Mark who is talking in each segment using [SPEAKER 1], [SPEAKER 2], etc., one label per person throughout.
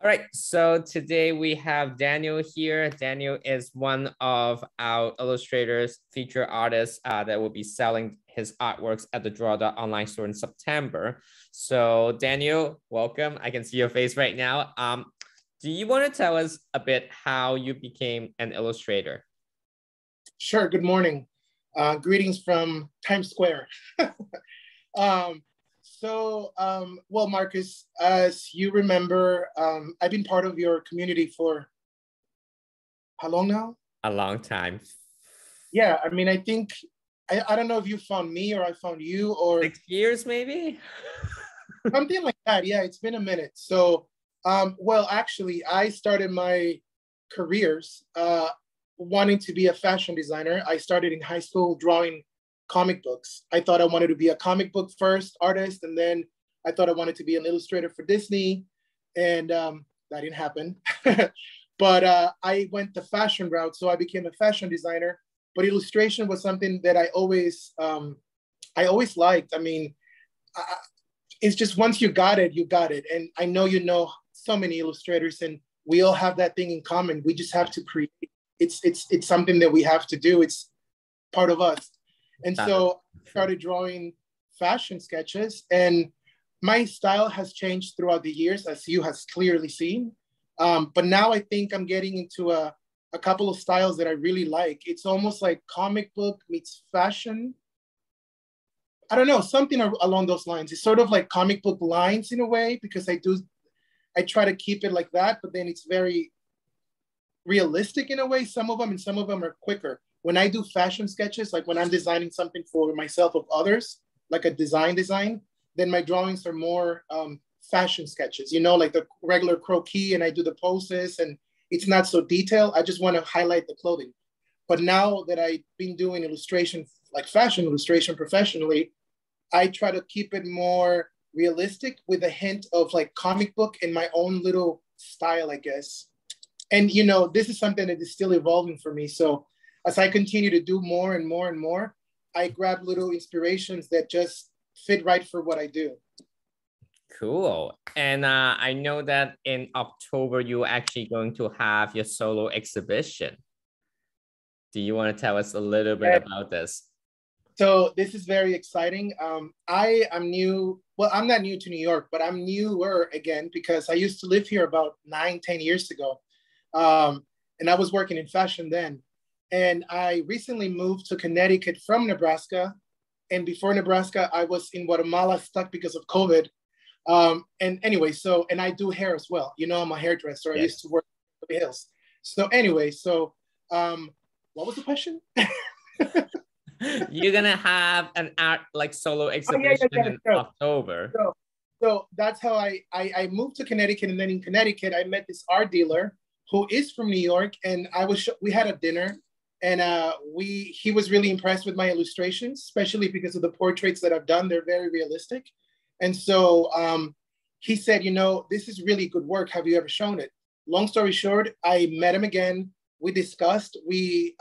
[SPEAKER 1] All right, so today we have Daniel here. Daniel is one of our illustrators, feature artists that will be selling his artworks at the Draw online store in September. So Daniel, welcome. I can see your face right now. Do you want to tell us a bit how you became an illustrator?
[SPEAKER 2] Sure. Good morning. Greetings from Times Square. um, well, Marcus, as you remember, I've been part of your community for how long now?
[SPEAKER 1] A long time.
[SPEAKER 2] Yeah, I mean, I don't know if you found me or I found you or
[SPEAKER 1] 6 years maybe?
[SPEAKER 2] something like that. Yeah, it's been a minute. So, well, actually, I started my careers wanting to be a fashion designer. I started in high school drawing comic books. I thought I wanted to be a comic book first artist, and then I thought I wanted to be an illustrator for Disney, and that didn't happen. But I went the fashion route, so I became a fashion designer. But illustration was something that I always liked. I mean, it's just once you got it, you got it. And I know you know so many illustrators, and we all have that thing in common. We just have to create. It's something that we have to do. It's part of us. And so I started drawing fashion sketches, and my style has changed throughout the years, as you has clearly seen. But now I think I'm getting into a couple of styles that I really like. It's almost like comic book meets fashion. I don't know, something along those lines. It's sort of like comic book lines in a way, because I try to keep it like that, but then it's very realistic in a way, some of them, and some of them are quicker. When I do fashion sketches, like when I'm designing something for myself of others, like a design, then my drawings are more fashion sketches, like the regular croquis, and I do the poses, and it's not so detailed. I just want to highlight the clothing. But now that I've been doing illustration, like fashion illustration professionally, I try to keep it more realistic with a hint of like comic book in my own little style, I guess. And this is something that is still evolving for me. So as I continue to do more and more and more, I grab little inspirations that just fit right for what I do.
[SPEAKER 1] Cool. And I know that in October, you're actually going to have your solo exhibition. Do you want to tell us a little bit about this?
[SPEAKER 2] So this is very exciting. I am new. Well, I'm not new to New York, but I'm newer again because I used to live here about 9, 10 years ago. And I was working in fashion then. And I recently moved to Connecticut from Nebraska. And before Nebraska, I was in Guatemala stuck because of COVID. And anyway, and I do hair as well. I'm a hairdresser. Yes. I used to work in the hills. So anyway, what was the question?
[SPEAKER 1] You're gonna have an art like solo exhibition in October.
[SPEAKER 2] So that's how I moved to Connecticut, and then in Connecticut I met this art dealer who is from New York, and we had a dinner, and he was really impressed with my illustrations, especially because of the portraits that I've done. They're very realistic, and so he said, this is really good work. Have you ever shown it? Long story short, I met him again. We discussed. We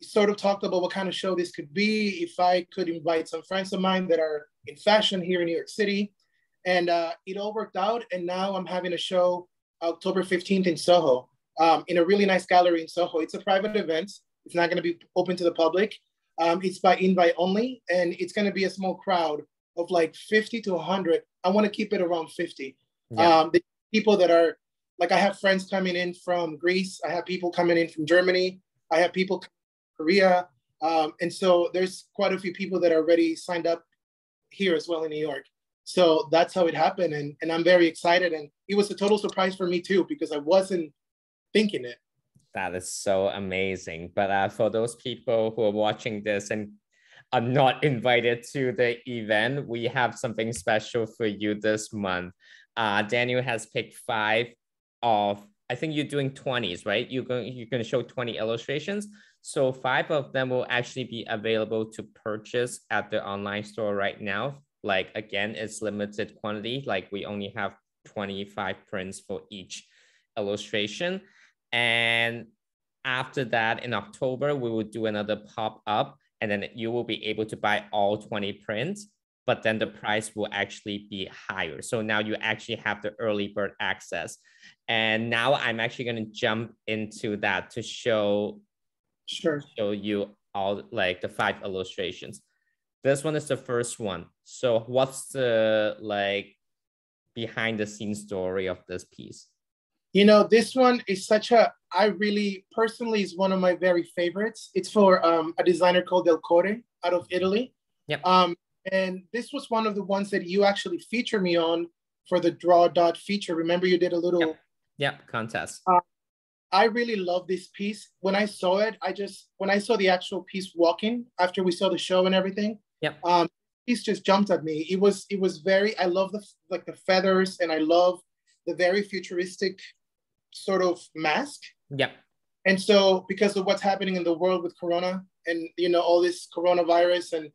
[SPEAKER 2] sort of talked about what kind of show this could be, if I could invite some friends of mine that are in fashion here in New York City. And it all worked out. And now I'm having a show October 15th in Soho, in a really nice gallery in Soho. It's a private event. It's not going to be open to the public. It's by invite only. And it's going to be a small crowd of like 50 to 100. I want to keep it around 50. Yeah. The people that are, like I have friends coming in from Greece. I have people coming in from Germany. I have people Korea. And so there's quite a few people that are already signed up here as well in New York. So that's how it happened. And I'm very excited. And it was a total surprise for me too, because I wasn't thinking it.
[SPEAKER 1] That is so amazing. But for those people who are watching this and are not invited to the event, we have something special for you this month. Daniel has picked 5 of, I think you're doing 20s, right? You're going to show 20 illustrations. So 5 of them will actually be available to purchase at the online store right now. Like, again, it's limited quantity. Like, we only have 25 prints for each illustration. And after that, in October, we will do another pop-up, and then you will be able to buy all 20 prints. but then the price will actually be higher. So now you actually have the early bird access. And now I'm actually going to jump into that to show you all like the 5 illustrations. This one is the first one. So what's the like behind the scenes story of this piece?
[SPEAKER 2] You know, this one is I really personally is one of my very favorites. It's for a designer called Del Core out of Italy.
[SPEAKER 1] Yep.
[SPEAKER 2] And this was one of the ones that you actually featured me on for the Draw Dot feature. Remember you did a little
[SPEAKER 1] contest.
[SPEAKER 2] I really love this piece. When I saw it, when I saw the actual piece walking after we saw the show and everything, piece just jumped at me. It was very, I love the feathers, and I love the very futuristic sort of mask.
[SPEAKER 1] Yep.
[SPEAKER 2] And so because of what's happening in the world with Corona and, you know, all this coronavirus, and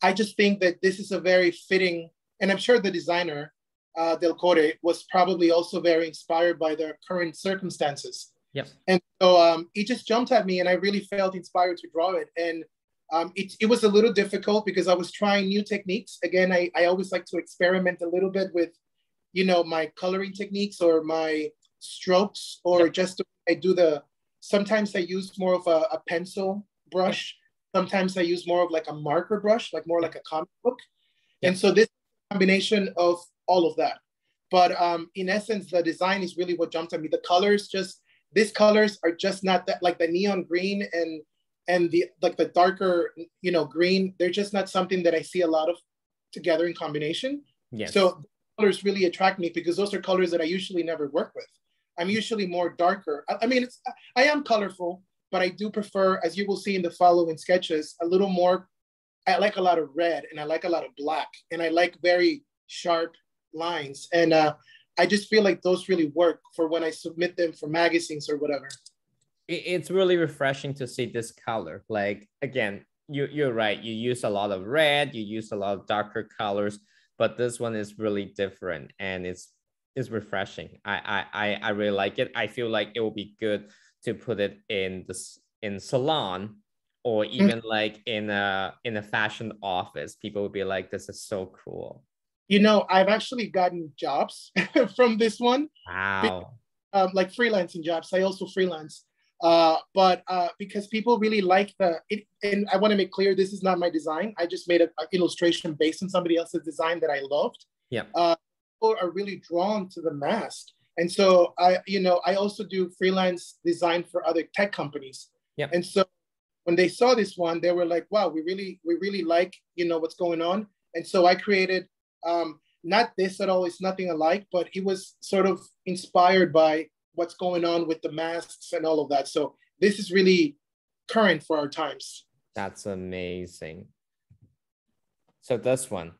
[SPEAKER 2] I just think that this is a very fitting, and I'm sure the designer, Del Core, was probably also very inspired by the current circumstances.
[SPEAKER 1] Yep.
[SPEAKER 2] And so it just jumped at me, and I really felt inspired to draw it. And it was a little difficult because I was trying new techniques. Again, I always like to experiment a little bit with, you know, my coloring techniques or my strokes, or just I do sometimes I use more of a pencil brush. Sometimes I use more of like a marker brush, like more like a comic book. And so this combination of all of that. But in essence, the design is really what jumped at me. The colors these colors are just not that, like the neon green and the like the darker, you know, green. They're just not something that I see a lot of together in combination.
[SPEAKER 1] Yes.
[SPEAKER 2] So colors really attract me because those are colors that I usually never work with. I'm usually more darker. I mean, I am colorful, but I do prefer, as you will see in the following sketches, a little more. I like a lot of red, and I like a lot of black, and I like very sharp lines. And I just feel like those really work for when I submit them for magazines or whatever.
[SPEAKER 1] It's really refreshing to see this color. Like, again, you're right. You use a lot of red, you use a lot of darker colors, but this one is really different, and it's refreshing. I really like it. I feel like it will be good to put it in salon, or even like in a fashion office. People will be like, this is so cool.
[SPEAKER 2] You know, I've actually gotten jobs from this one.
[SPEAKER 1] Wow.
[SPEAKER 2] Like freelancing jobs. I also freelance. But because people really like and I want to make clear, this is not my design. I just made an illustration based on somebody else's design that I loved.
[SPEAKER 1] Yeah.
[SPEAKER 2] People are really drawn to the mask. And so I also do freelance design for other tech companies.
[SPEAKER 1] Yeah.
[SPEAKER 2] And so when they saw this one, they were like, wow, we really like, you know, what's going on. And so I created not this at all, it's nothing alike, but it was sort of inspired by what's going on with the masks and all of that. So this is really current for our times.
[SPEAKER 1] That's amazing. So this one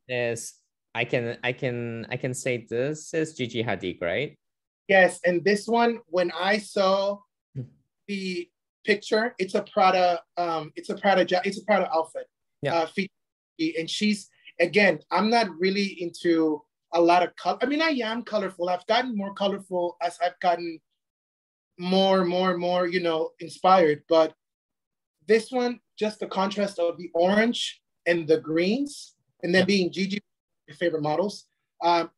[SPEAKER 1] is, I can say this is Gigi Hadid, right?
[SPEAKER 2] Yes, and this one, when I saw the picture, it's a Prada outfit.
[SPEAKER 1] Yeah.
[SPEAKER 2] And she's, again, I'm not really into a lot of color. I mean, I am colorful. I've gotten more colorful as I've gotten more, you know, inspired. But this one, just the contrast of the orange and the greens, and then being Gigi, my favorite models,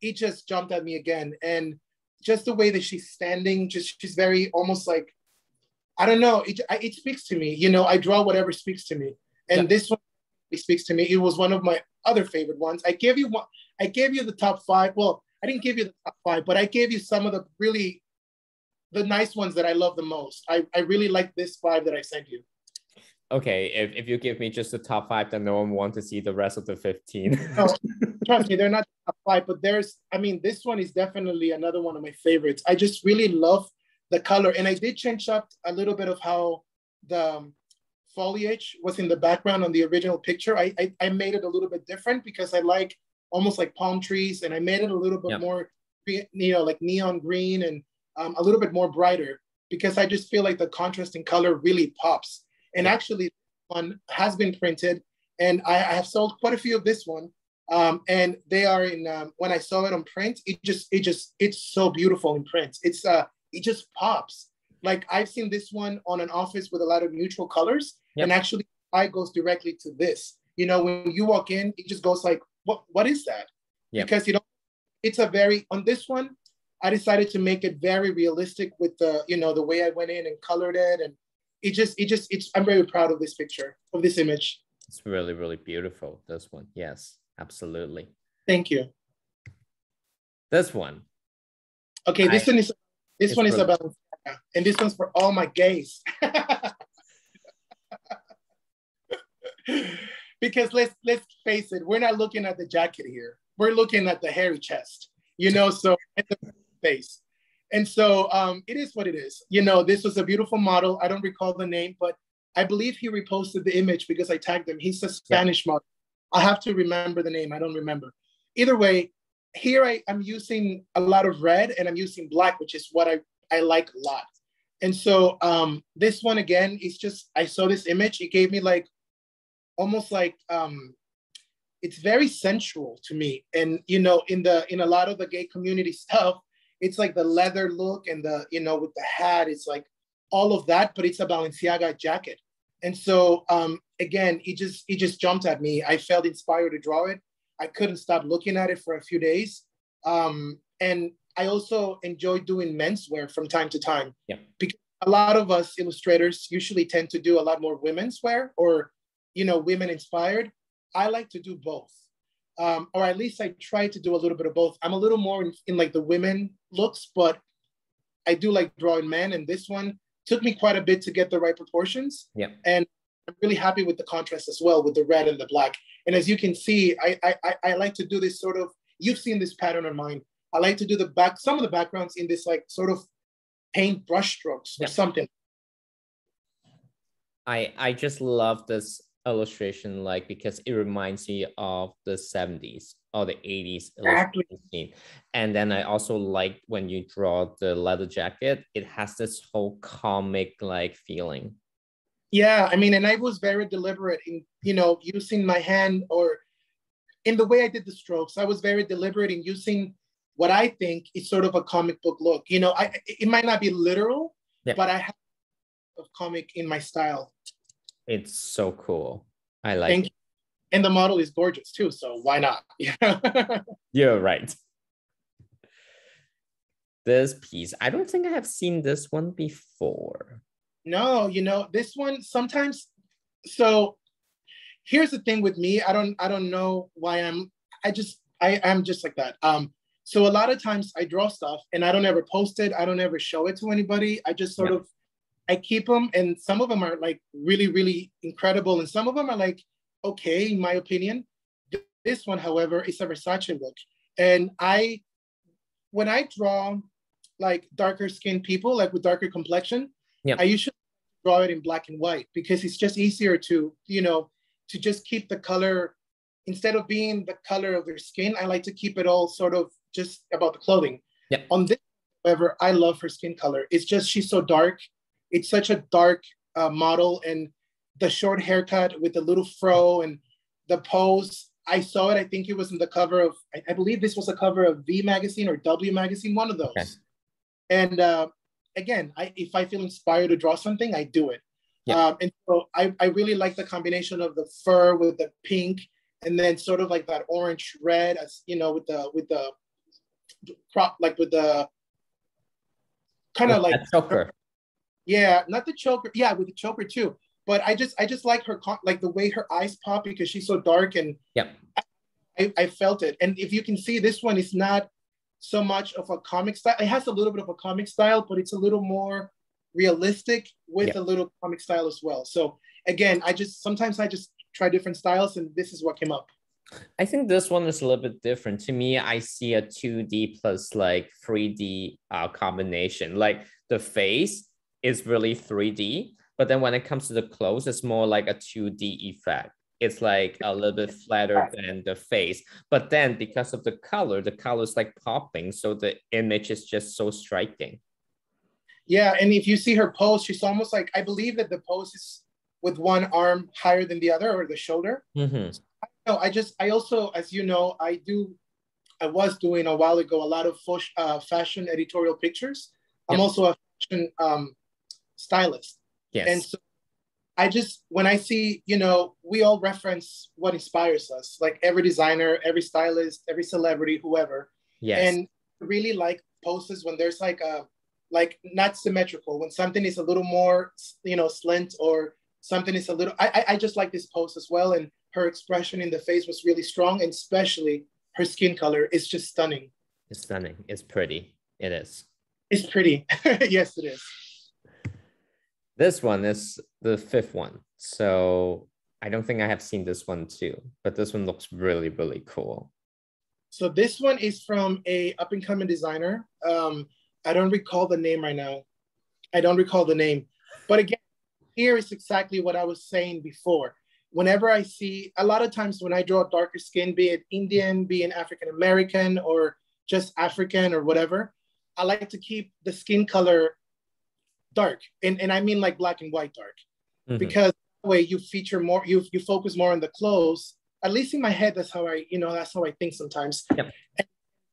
[SPEAKER 2] it just jumped at me again. And just the way that she's standing, she's very almost like, I don't know, it speaks to me. You know, I draw whatever speaks to me. And this one speaks to me. It was one of my other favorite ones. I gave you the top 5. Well, I didn't give you the top 5, but I gave you some of the nice ones that I love the most. I really like this 5 that I sent you.
[SPEAKER 1] Okay, if you give me just the top 5, then no one wants to see the rest of the 15.
[SPEAKER 2] No, trust me, they're not top 5, but this one is definitely another one of my favorites. I just really love the color, and I did change up a little bit of how the foliage was in the background on the original picture. I made it a little bit different because I like almost like palm trees, and I made it a little bit more, you know, like neon green and a little bit more brighter, because I just feel like the contrast in color really pops. And actually, one has been printed, and I have sold quite a few of this one. And they are in. When I saw it on print, it's so beautiful in print. It just pops. Like I've seen this one on an office with a lot of neutral colors, and actually, eye goes directly to this. You know, when you walk in, it just goes like, what is that?
[SPEAKER 1] Yeah.
[SPEAKER 2] Because, you know, it's a very, on this one, I decided to make it very realistic with the, you know, the way I went in and colored it. And I'm very proud of this picture, of this image.
[SPEAKER 1] It's really, really beautiful, this one. Yes, absolutely.
[SPEAKER 2] Thank you.
[SPEAKER 1] This one.
[SPEAKER 2] Okay, this one is
[SPEAKER 1] really
[SPEAKER 2] about, and this one's for all my gays. Because let's face it, we're not looking at the jacket here. We're looking at the hairy chest, you know, so at the face. And so it is what it is. You know, this was a beautiful model. I don't recall the name, but I believe he reposted the image because I tagged him. He's a Spanish model. I have to remember the name. I don't remember. Either way, here I'm using a lot of red and I'm using black, which is what I like a lot. And so this one, again, is just, I saw this image. It gave me like, almost like, it's very sensual to me. And, you know, in a lot of the gay community stuff, it's like the leather look and the, you know, with the hat, it's like all of that, but it's a Balenciaga jacket. And so, again, it just jumped at me. I felt inspired to draw it. I couldn't stop looking at it for a few days. And I also enjoy doing menswear from time to time.
[SPEAKER 1] Yeah.
[SPEAKER 2] Because a lot of us illustrators usually tend to do a lot more women's wear or, you know, women inspired. I like to do both. Or at least I try to do a little bit of both. I'm a little more in like the women looks, but I do like drawing men. And this one took me quite a bit to get the right proportions.
[SPEAKER 1] Yeah.
[SPEAKER 2] And I'm really happy with the contrast as well with the red and the black. And as you can see, I like to do this sort of, you've seen this pattern on mine. I like to do some of the backgrounds in this like sort of paint brush strokes or something.
[SPEAKER 1] I just love this illustration, like, because it reminds me of the 70s or the 80s illustration scene. And then I also like when you draw the leather jacket, it has this whole comic like feeling.
[SPEAKER 2] Yeah, I mean, and I was very deliberate in, you know, using my hand or in the way I did the strokes. I was very deliberate in using what I think is sort of a comic book look. You know, it might not be literal, but I have a comic in my style.
[SPEAKER 1] It's so cool. I like it.
[SPEAKER 2] And the model is gorgeous too, so why not?
[SPEAKER 1] You're right. This piece, I don't think I have seen this one before.
[SPEAKER 2] No, you know, this one sometimes, so here's the thing with me. I don't know why I'm just like that. So a lot of times I draw stuff and I don't ever post it. I don't ever show it to anybody. I just sort of, I keep them, and some of them are like really, really incredible. And some of them are like, okay, in my opinion. This one, however, is a Versace look. And when I draw like darker skinned people, like with darker complexion, I usually draw it in black and white because it's just easier to, you know, to just keep the color, instead of being the color of their skin, I like to keep it all sort of just about the clothing. On this, however, I love her skin color. It's just, she's so dark. It's such a dark model, and the short haircut with the little fro and the pose. I saw it, I think it was in the cover of, I believe this was a cover of V magazine or W magazine, one of those. Okay. And again, if I feel inspired to draw something, I do it. And so I really like the combination of the fur with the pink, and then sort of like that orange red, as you know, with the crop, like with the kind of like
[SPEAKER 1] choker.
[SPEAKER 2] Yeah, not the choker. Yeah, with the choker too. But I just like her, like the way her eyes pop because she's so dark, and I felt it. And if you can see, this one is not so much of a comic style. It has a little bit of a comic style, but it's a little more realistic with a little comic style as well. So again, sometimes I just try different styles, and this is what came up.
[SPEAKER 1] I think this one is a little bit different. To me, I see a 2D plus like 3D combination. Like the face is really 3D, but then when it comes to the clothes, it's more like a 2D effect. It's like a little bit flatter than the face. But then because of the color is like popping. So the image is just so striking.
[SPEAKER 2] Yeah, and if you see her pose, she's almost like, I believe that the pose is with one arm higher than the other, or the shoulder. So, I also, as you know, I was doing a while ago a lot of fashion editorial pictures. I'm also a fashion stylist. And so I just, when I see, you know, we all reference what inspires us, like every designer, every stylist, every celebrity, whoever.
[SPEAKER 1] Yes.
[SPEAKER 2] And really like poses when there's like a, like not symmetrical, when something is a little more, you know, slant, or something is a little, I just like this pose as well. And her expression in the face was really strong, and especially her skin color is just stunning.
[SPEAKER 1] It's stunning. It's pretty. It is.
[SPEAKER 2] It's pretty. Yes, it is.
[SPEAKER 1] This one is the fifth one. So I don't think I have seen this one too, but this one looks really, really cool.
[SPEAKER 2] So this one is from a up and coming designer. I don't recall the name right now. I don't recall the name. But again, here is exactly what I was saying before. Whenever I see, a lot of times when I draw darker skin, be it Indian, be it African American, or just African or whatever, I like to keep the skin color dark. And I mean like black and white dark. Mm-hmm. Because that way you feature more, you focus more on the clothes. At least in my head, that's how I, you know, that's how I think sometimes. Yep.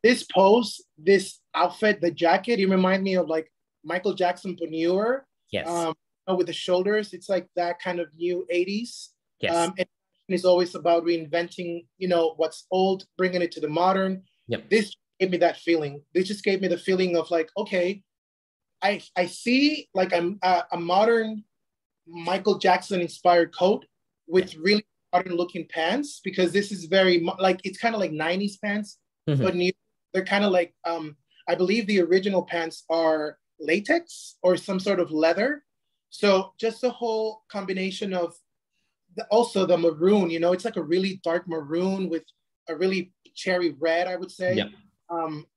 [SPEAKER 2] This pose, this outfit, the jacket, it remind me of like Michael Jackson but newer.
[SPEAKER 1] Yes.
[SPEAKER 2] With the shoulders, it's like that kind of new 80s.
[SPEAKER 1] Yes.
[SPEAKER 2] And it's always about reinventing, you know, what's old, bringing it to the modern.
[SPEAKER 1] Yep.
[SPEAKER 2] This gave me that feeling. This just gave me the feeling of like, okay, I see like a modern Michael Jackson inspired coat with really modern looking pants, because this is very like, it's kind of like 90s pants, mm-hmm. but new. They're kind of like, I believe the original pants are latex or some sort of leather. So just the whole combination of also the maroon, you know, it's like a really dark maroon with a really cherry red, I would say.
[SPEAKER 1] Yeah.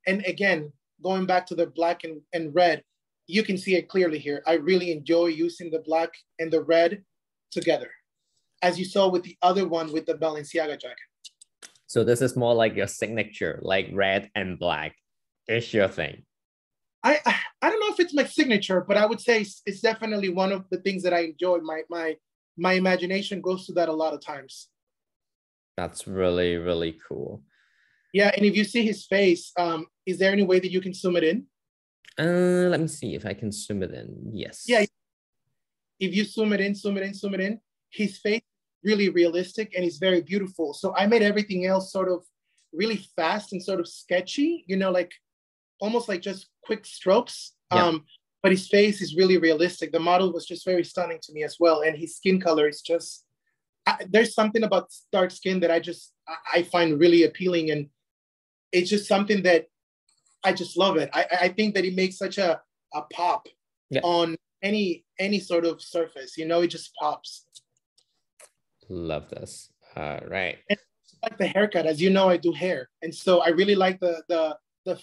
[SPEAKER 2] And again, going back to the black and red, you can see it clearly here. I really enjoy using the black and the red together, as you saw with the other one with the Balenciaga jacket.
[SPEAKER 1] So this is more like your signature, like red and black is your thing.
[SPEAKER 2] I don't know if it's my signature, but I would say it's definitely one of the things that I enjoy. My imagination goes to that a lot of times.
[SPEAKER 1] That's really, really cool.
[SPEAKER 2] Yeah, and if you see his face, is there any way that you can zoom it in?
[SPEAKER 1] Let me see if I can zoom it in. Yes.
[SPEAKER 2] Yeah. If you zoom it in, his face really realistic and it's very beautiful. So I made everything else sort of really fast and sort of sketchy, you know, like almost like just quick strokes. Yeah. But his face is really realistic. The model was just very stunning to me as well. And his skin color is just, there's something about dark skin that I find really appealing. And it's just something that I just love it. I think that it makes such a pop on any sort of surface, you know, it just pops.
[SPEAKER 1] Love this. All right.
[SPEAKER 2] And like the haircut, as you know, I do hair. And so I really like the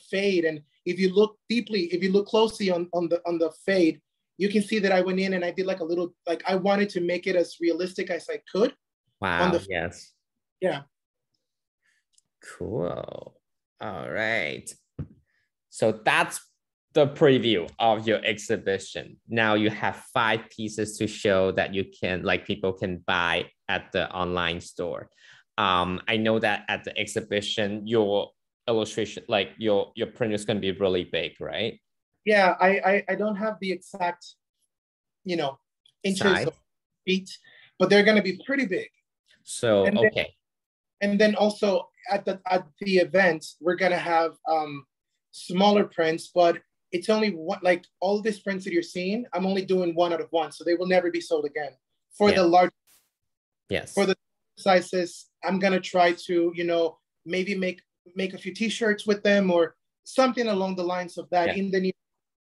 [SPEAKER 2] fade. And if you look deeply, if you look closely on the fade, you can see that I went in and I did like a little, like I wanted to make it as realistic as I could.
[SPEAKER 1] Wow. Yes.
[SPEAKER 2] Yeah.
[SPEAKER 1] Cool. All right. So that's the preview of your exhibition. Now you have 5 pieces to show that you can, like, people can buy at the online store. I know that at the exhibition, your illustration, like your print is going to be really big, right?
[SPEAKER 2] Yeah, I don't have the exact, you know, inches of feet, but they're going to be pretty big.
[SPEAKER 1] So,
[SPEAKER 2] and
[SPEAKER 1] okay.
[SPEAKER 2] And then also at the event, we're going to have smaller prints, but it's only one, like all these prints that you're seeing, I'm only doing 1 out of 1. So they will never be sold again. For the large, for the sizes, I'm going to try to, you know, maybe make a few t-shirts with them or something along the lines of that in the new,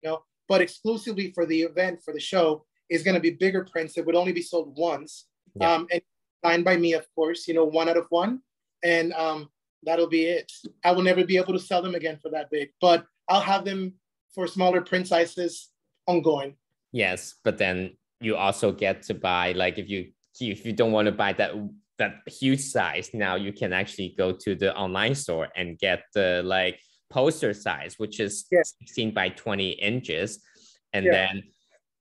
[SPEAKER 2] you know, but exclusively for the event, for the show, is going to be bigger prints that would only be sold once. And signed by me, of course, you know, 1 out of 1. And that'll be it. I will never be able to sell them again for that big, but I'll have them for smaller print sizes ongoing.
[SPEAKER 1] Yes, but then you also get to buy, like, if you don't want to buy that huge size, now you can actually go to the online store and get the like poster size, which is 16 by 20 inches. And then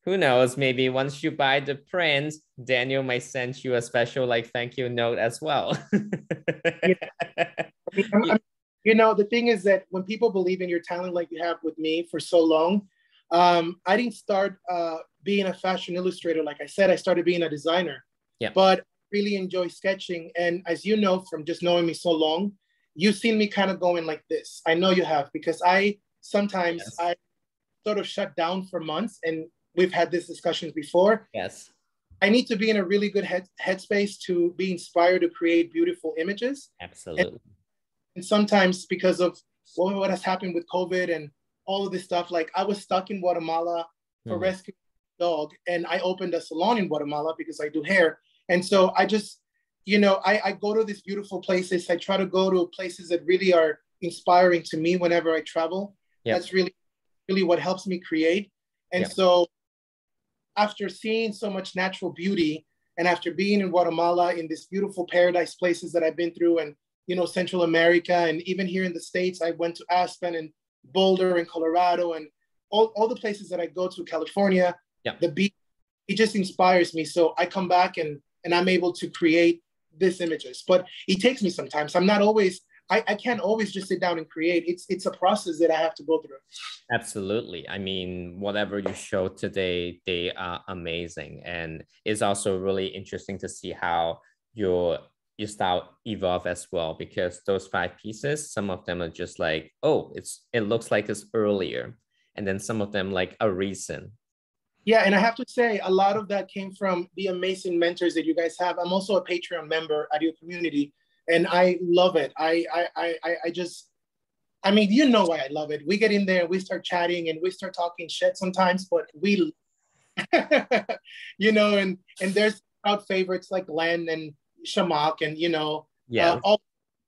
[SPEAKER 1] who knows, maybe once you buy the print, Daniel might send you a special like thank you note as well.
[SPEAKER 2] You know, the thing is that when people believe in your talent like you have with me for so long, I didn't start being a fashion illustrator. Like I said, I started being a designer.
[SPEAKER 1] Yeah.
[SPEAKER 2] But really enjoy sketching. And as you know, from just knowing me so long, you've seen me kind of going like this. I know you have, because I sometimes
[SPEAKER 1] Yes.
[SPEAKER 2] I sort of shut down for months, and we've had these discussions before.
[SPEAKER 1] Yes.
[SPEAKER 2] I need to be in a really good headspace to be inspired to create beautiful images.
[SPEAKER 1] Absolutely.
[SPEAKER 2] And sometimes because of what has happened with COVID and all of this stuff, like I was stuck in Guatemala for rescuing a dog, and I opened a salon in Guatemala because I do hair. And so I just, I go to these beautiful places. I try to go to places that really are inspiring to me whenever I travel.
[SPEAKER 1] Yep.
[SPEAKER 2] That's really, really what helps me create. And so after seeing so much natural beauty, and after being in Guatemala, in these beautiful paradise places that I've been through, and Central America, and even here in the States, I went to Aspen and Boulder and Colorado, and all the places that I go to, California, the beach, it just inspires me. So I come back and I'm able to create these images. But it takes me sometimes. I'm not always, I can't always just sit down and create. It's a process that I have to go through.
[SPEAKER 1] Absolutely. I mean, whatever you show today, they are amazing. And it's also really interesting to see how your style evolve as well, because those 5 pieces, some of them are just like, oh, it looks like it's earlier. And then some of them like a recent.
[SPEAKER 2] Yeah, and I have to say, a lot of that came from the amazing mentors that you guys have. I'm also a Patreon member at your community, and I love it. I just, I mean, you know why I love it. We get in there, we start chatting, and we start talking shit sometimes, but we, and there's crowd favorites like Glenn and Shamak, and all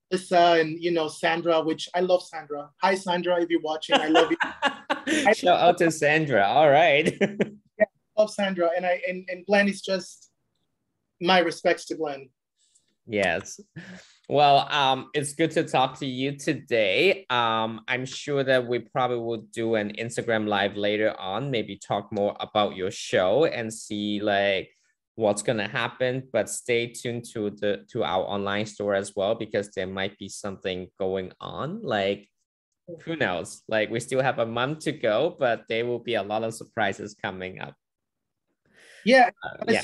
[SPEAKER 2] Lisa and Sandra, which I love Sandra. Hi Sandra, if you're watching, I love you.
[SPEAKER 1] Shout out to Sandra. All right.
[SPEAKER 2] Yeah, I love Sandra, and Glenn is just, my respects to Glenn.
[SPEAKER 1] Yes. Well, it's good to talk to you today. I'm sure that we probably will do an Instagram live later on, maybe talk more about your show and see like what's gonna happen. But stay tuned to our online store as well, because there might be something going on. Like, who knows? Like, we still have a month to go, but there will be a lot of surprises coming up.
[SPEAKER 2] Yeah.
[SPEAKER 1] Yeah.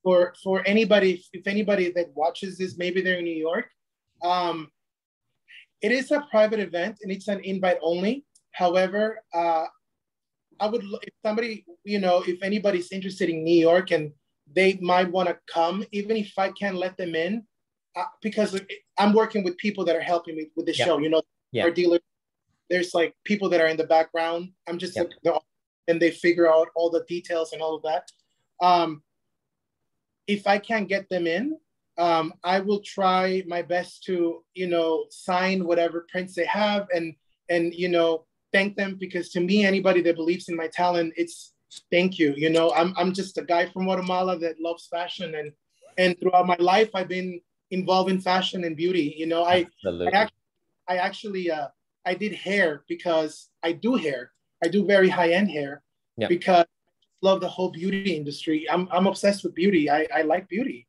[SPEAKER 2] For anybody, if anybody that watches this, maybe they're in New York, it is a private event and it's an invite only. However, I would, if somebody, if anybody's interested in New York and they might want to come, even if I can't let them in, because I'm working with people that are helping me with the show, our dealers, there's like people that are in the background. I'm just, and they figure out all the details and all of that. If I can't get them in, I will try my best to, sign whatever prints they have and thank them, because to me, anybody that believes in my talent, it's thank you. I'm just a guy from Guatemala that loves fashion, and throughout my life, I've been involved in fashion and beauty. I actually did hair because I do hair. I do very high-end hair because love the whole beauty industry. I'm obsessed with beauty. I like beauty.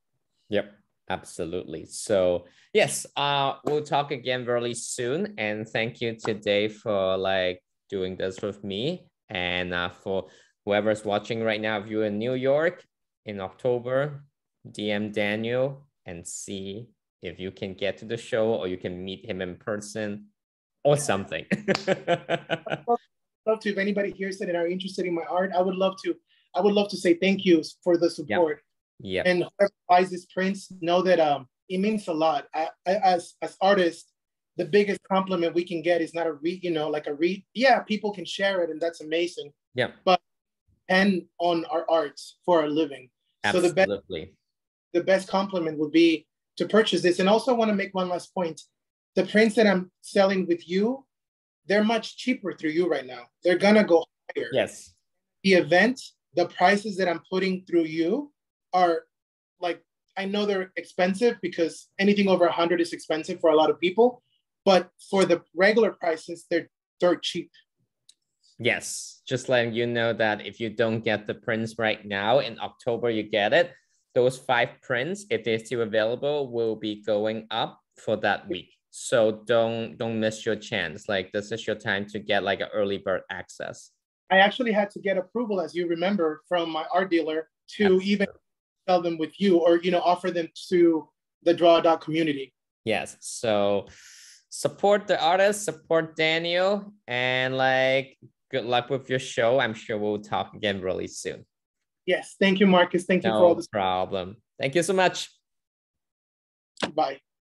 [SPEAKER 1] Yep, absolutely. So yes, we'll talk again really soon. And thank you today for like doing this with me. And for whoever's watching right now, if you're in New York in October, DM Daniel and see if you can get to the show or you can meet him in person or something.
[SPEAKER 2] Love to, if anybody hears it and are interested in my art, I would love to say thank you for the support.
[SPEAKER 1] Yeah.
[SPEAKER 2] And whoever buys these prints, know that it means a lot. As artists, the biggest compliment we can get is not yeah, people can share it and that's amazing.
[SPEAKER 1] Yeah.
[SPEAKER 2] But depend on our arts for a living.
[SPEAKER 1] Absolutely.
[SPEAKER 2] So the best compliment would be to purchase this. And also I want to make one last point. The prints that I'm selling with you, they're much cheaper through you right now. They're gonna go higher.
[SPEAKER 1] Yes.
[SPEAKER 2] The event, the prices that I'm putting through you are like, I know they're expensive because anything over 100 is expensive for a lot of people, but for the regular prices, they're dirt cheap.
[SPEAKER 1] Yes, just letting you know that if you don't get the prints right now, in October you get it. Those 5 prints, if they're still available, will be going up for that week. So don't miss your chance. Like, this is your time to get like an early bird access.
[SPEAKER 2] I actually had to get approval, as you remember, from my art dealer to even sell them with you, or offer them to the Draw Dog community.
[SPEAKER 1] Yes. So support the artist, support Daniel, and like good luck with your show. I'm sure we'll talk again really soon.
[SPEAKER 2] Yes. Thank you, Marcus. Thank you for all
[SPEAKER 1] No
[SPEAKER 2] this.
[SPEAKER 1] problem. Thank you so much.
[SPEAKER 2] Bye.